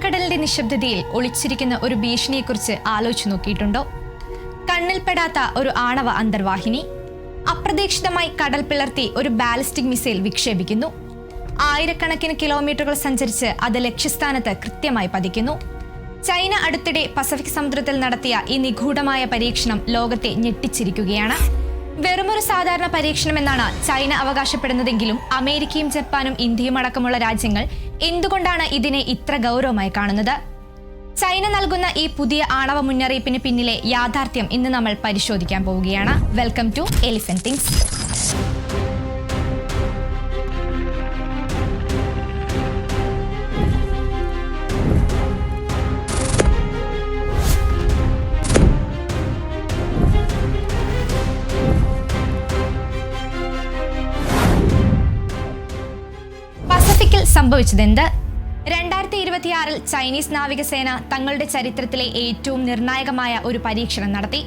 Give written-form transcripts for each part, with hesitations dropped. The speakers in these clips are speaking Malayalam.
ആഴക്കടലിന്റെ നിശബ്ദതയിൽ ഒളിച്ചിരിക്കുന്ന ഒരു ഭീഷണിയെക്കുറിച്ച് ആലോചിച്ചു നോക്കിയിട്ടുണ്ടോ? കണ്ണിൽപ്പെടാത്ത ഒരു ആണവ അന്തർവാഹിനി അപ്രതീക്ഷിതമായി കടൽ പിളർത്തി ഒരു ബാലിസ്റ്റിക് മിസൈൽ വിക്ഷേപിക്കുന്നു. ആയിരക്കണക്കിന് കിലോമീറ്ററുകൾ സഞ്ചരിച്ച് അത് ലക്ഷ്യസ്ഥാനത്ത് കൃത്യമായി പതിക്കുന്നു. ചൈന അടുത്തിടെ പസഫിക് സമുദ്രത്തിൽ നടത്തിയ ഈ നിഗൂഢമായ പരീക്ഷണം ലോകത്തെ ഞെട്ടിച്ചിരിക്കുകയാണ്. വെറുമൊരു സാധാരണ പരീക്ഷണമെന്നാണ് ചൈന അവകാശപ്പെടുന്നതെങ്കിലും അമേരിക്കയും ജപ്പാനും ഇന്ത്യയും അടക്കമുള്ള രാജ്യങ്ങൾ എന്തുകൊണ്ടാണ് ഇതിനെ ഇത്ര ഗൗരവമായി കാണുന്നത്? ചൈന നൽകുന്ന ഈ പുതിയ ആണവ മുന്നറിയിപ്പിന് പിന്നിലെ യാഥാർത്ഥ്യം ഇന്ന് നമ്മൾ പരിശോധിക്കാൻ പോവുകയാണ്. Welcome to elephant things. സംഭവിച്ചതെന്ത്? 2026 ചൈനീസ് നാവികസേന തങ്ങളുടെ ചരിത്രത്തിലെ ഏറ്റവും നിർണായകമായ ഒരു പരീക്ഷണം നടത്തി.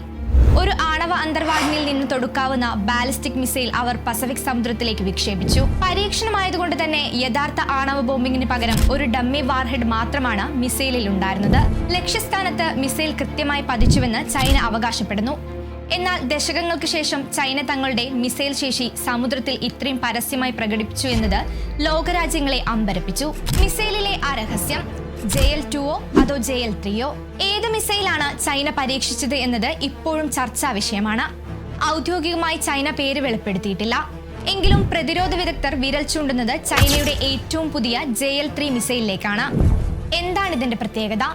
ഒരു ആണവ അന്തർവാഹിനിയിൽ നിന്ന് തൊടുക്കാവുന്ന ബാലിസ്റ്റിക് മിസൈൽ അവർ പസഫിക് സമുദ്രത്തിലേക്ക് വിക്ഷേപിച്ചു. പരീക്ഷണമായതുകൊണ്ട് തന്നെ യഥാർത്ഥ ആണവ ബോംബിങ്ങിന് പകരം ഒരു ഡമ്മി വാർഹെഡ് മാത്രമാണ് മിസൈലിൽ ഉണ്ടായിരുന്നത്. ലക്ഷ്യസ്ഥാനത്ത് മിസൈൽ കൃത്യമായി പതിച്ചുവെന്ന് ചൈന അവകാശപ്പെടുന്നു. എന്നാൽ ദശകങ്ങൾക്ക് ശേഷം ചൈന തങ്ങളുടെ മിസൈൽ ശേഷി സമുദ്രത്തിൽ ഇത്രയും പരസ്യമായി പ്രകടിപ്പിച്ചു എന്നത് ലോകരാജ്യങ്ങളെ അമ്പരപ്പിച്ചു. മിസൈലിലെ ആ രഹസ്യം JL-2 അതോ JL-3? ഏത് മിസൈലാണ് ചൈന പരീക്ഷിച്ചത് എന്നത് ഇപ്പോഴും ചർച്ചാ വിഷയമാണ്. ഔദ്യോഗികമായി ചൈന പേര് വെളിപ്പെടുത്തിയിട്ടില്ല. എങ്കിലും പ്രതിരോധ വിദഗ്ധർ വിരൽ ചൂണ്ടുന്നത് ചൈനയുടെ ഏറ്റവും പുതിയ JL-3 മിസൈലിലേക്കാണ്. എന്താണ് ഇതിന്റെ പ്രത്യേകത?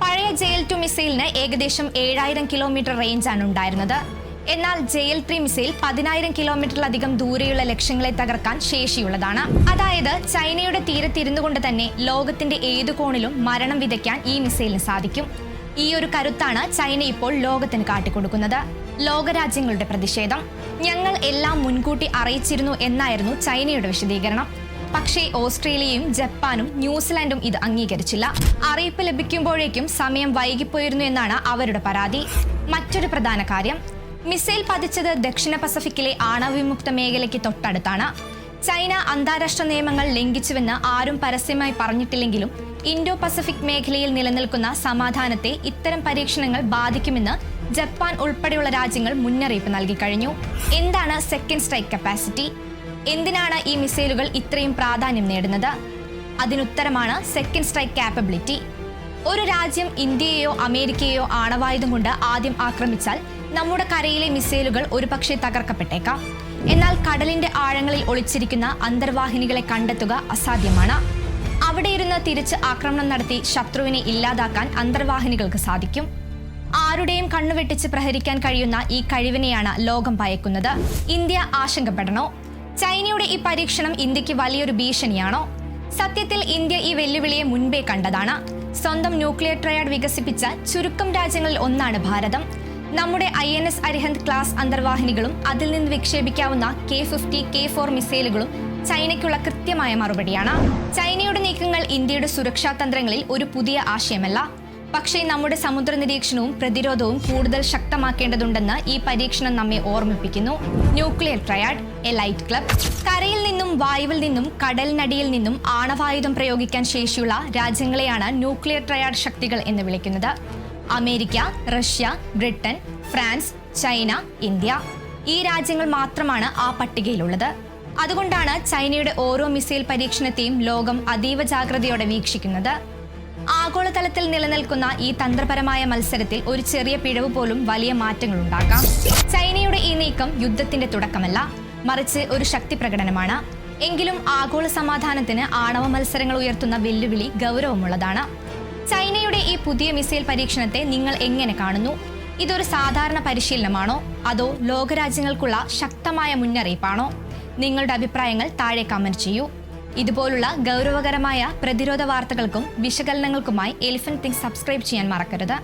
പഴയ JL-2 മിസൈലിന് ഏകദേശം 7000 കിലോമീറ്റർ റേഞ്ചാണ് ഉണ്ടായിരുന്നത്. എന്നാൽ JL-3 മിസൈൽ 10,000 കിലോമീറ്ററിലധികം ദൂരെയുള്ള ലക്ഷ്യങ്ങളെ തകർക്കാൻ ശേഷിയുള്ളതാണ്. അതായത് ചൈനയുടെ തീരത്തിരുന്നു കൊണ്ട് തന്നെ ലോകത്തിന്റെ ഏതു കോണിലും മരണം വിതയ്ക്കാൻ ഈ മിസൈലിന് സാധിക്കും. ഈ ഒരു കരുത്താണ് ചൈന ഇപ്പോൾ ലോകത്തിന് കാട്ടിക്കൊടുക്കുന്നത്. ലോകരാജ്യങ്ങളുടെ പ്രതിഷേധം. ഞങ്ങൾ എല്ലാം മുൻകൂട്ടി അറിയിച്ചിരുന്നു എന്നായിരുന്നു ചൈനയുടെ വിശദീകരണം. പക്ഷേ ഓസ്ട്രേലിയയും ജപ്പാനും ന്യൂസിലാൻഡും ഇത് അംഗീകരിച്ചില്ല. അറിയിപ്പ് ലഭിക്കുമ്പോഴേക്കും സമയം വൈകിപ്പോയിരുന്നു എന്നാണ് അവരുടെ പരാതി. മറ്റൊരു പ്രധാന കാര്യം, മിസൈൽ പതിച്ചത് ദക്ഷിണ പസഫിക്കിലെ ആണവവിമുക്ത മേഖലയ്ക്ക് തൊട്ടടുത്താണ്. ചൈന അന്താരാഷ്ട്ര നിയമങ്ങൾ ലംഘിച്ചുവെന്ന് ആരും പരസ്യമായി പറഞ്ഞിട്ടില്ലെങ്കിലും ഇൻഡോ പസഫിക് മേഖലയിൽ നിലനിൽക്കുന്ന സമാധാനത്തെ ഇത്തരം പരീക്ഷണങ്ങൾ ബാധിക്കുമെന്ന് ജപ്പാൻ ഉൾപ്പെടെയുള്ള രാജ്യങ്ങൾ മുന്നറിയിപ്പ് നൽകി കഴിഞ്ഞു. എന്താണ് സെക്കൻഡ് സ്ട്രൈക്ക് കപ്പാസിറ്റി? എന്തിനാണ് ഈ മിസൈലുകൾ ഇത്രയും പ്രാധാന്യം നേടുന്നത്? അതിനുത്തരമാണ് സെക്കൻഡ് സ്ട്രൈക്ക് കാപ്പബിലിറ്റി. ഒരു രാജ്യം ഇന്ത്യയെയോ അമേരിക്കയെയോ ആണവായുധം കൊണ്ട് ആദ്യം ആക്രമിച്ചാൽ നമ്മുടെ കരയിലെ മിസൈലുകൾ ഒരുപക്ഷെ തകർക്കപ്പെട്ടേക്കാം. എന്നാൽ കടലിന്റെ ആഴങ്ങളിൽ ഒളിച്ചിരിക്കുന്ന അന്തർവാഹിനികളെ കണ്ടെത്തുക അസാധ്യമാണ്. അവിടെ ഇരുന്ന് തിരിച്ച് ആക്രമണം നടത്തി ശത്രുവിനെ ഇല്ലാതാക്കാൻ അന്തർവാഹിനികൾക്ക് സാധിക്കും. ആരുടെയും കണ്ണുവെട്ടിച്ച് പ്രഹരിക്കാൻ കഴിയുന്ന ഈ കഴിവിനെയാണ് ലോകം ഭയക്കുന്നത്. ഇന്ത്യ ആശങ്കപ്പെടണോ? ചൈനയുടെ ഈ പരീക്ഷണം ഇന്ത്യക്ക് വലിയൊരു ഭീഷണിയാണോ? സത്യത്തിൽ ഇന്ത്യ ഈ വെല്ലുവിളിയെ മുൻപേ കണ്ടതാണ്. സ്വന്തം ന്യൂക്ലിയർ ട്രയാഡ് വികസിപ്പിച്ച ചുരുക്കം രാജ്യങ്ങളിൽ ഒന്നാണ് ഭാരതം. നമ്മുടെ INS അരിഹന്ത് ക്ലാസ് അന്തർവാഹിനികളും അതിൽ നിന്ന് വിക്ഷേപിക്കാവുന്ന K-50, K-4 മിസൈലുകളും ചൈനയ്ക്കുള്ള കൃത്യമായ മറുപടിയാണ്. ചൈനയുടെ നീക്കങ്ങൾ ഇന്ത്യയുടെ സുരക്ഷാ തന്ത്രങ്ങളിൽ ഒരു പുതിയ ആശയമല്ല. പക്ഷേ നമ്മുടെ സമുദ്ര നിരീക്ഷണവും പ്രതിരോധവും കൂടുതൽ ശക്തമാക്കേണ്ടതുണ്ടെന്ന് ഈ പരീക്ഷണം നമ്മെ ഓർമ്മിപ്പിക്കുന്നു. Nuclear triad, elite club. കരയിൽ നിന്നും വായുവിൽ നിന്നും കടലിനടിയിൽ നിന്നും ആണവായുധം പ്രയോഗിക്കാൻ ശേഷിയുള്ള രാജ്യങ്ങളെയാണ് ന്യൂക്ലിയർ ട്രയാഡ് ശക്തികൾ എന്ന് വിളിക്കുന്നത്. America, Russia, Britain, France, China, India. ഈ രാജ്യങ്ങൾ മാത്രമാണ് ആ പട്ടികയിലുള്ളത്. അതുകൊണ്ടാണ് ചൈനയുടെ ഓരോ മിസൈൽ പരീക്ഷണത്തെയും ലോകം അതീവ ജാഗ്രതയോടെ വീക്ഷിക്കുന്നത്. ആഗോളതലത്തിൽ നിലനിൽക്കുന്ന ഈ തന്ത്രപരമായ മത്സരത്തിൽ ഒരു ചെറിയ പിഴവ് പോലും വലിയ മാറ്റങ്ങൾ ഉണ്ടാക്കാം. ചൈനയുടെ ഈ നീക്കം യുദ്ധത്തിന്റെ തുടക്കമല്ല, മറിച്ച് ഒരു ശക്തി പ്രകടനമാണ്. എങ്കിലും ആഗോള സമാധാനത്തിന് ആണവ മത്സരങ്ങൾ ഉയർത്തുന്ന വെല്ലുവിളി ഗൗരവമുള്ളതാണ്. ചൈനയുടെ ഈ പുതിയ മിസൈൽ പരീക്ഷണത്തെ നിങ്ങൾ എങ്ങനെ കാണുന്നു? ഇതൊരു സാധാരണ പരിശീലനമാണോ അതോ ലോകരാജ്യങ്ങൾക്കുള്ള ശക്തമായ മുന്നറിയിപ്പാണോ? നിങ്ങളുടെ അഭിപ്രായങ്ങൾ താഴെ കമന്റ് ചെയ്യൂ. ഇതുപോലുള്ള ഗൗരവകരമായ പ്രതിരോധ വാർത്തകൾക്കും വിശകലനങ്ങൾക്കുമായി എലിഫന്റ് തിങ്സ് സബ്സ്ക്രൈബ് ചെയ്യാൻ മറക്കരുത്.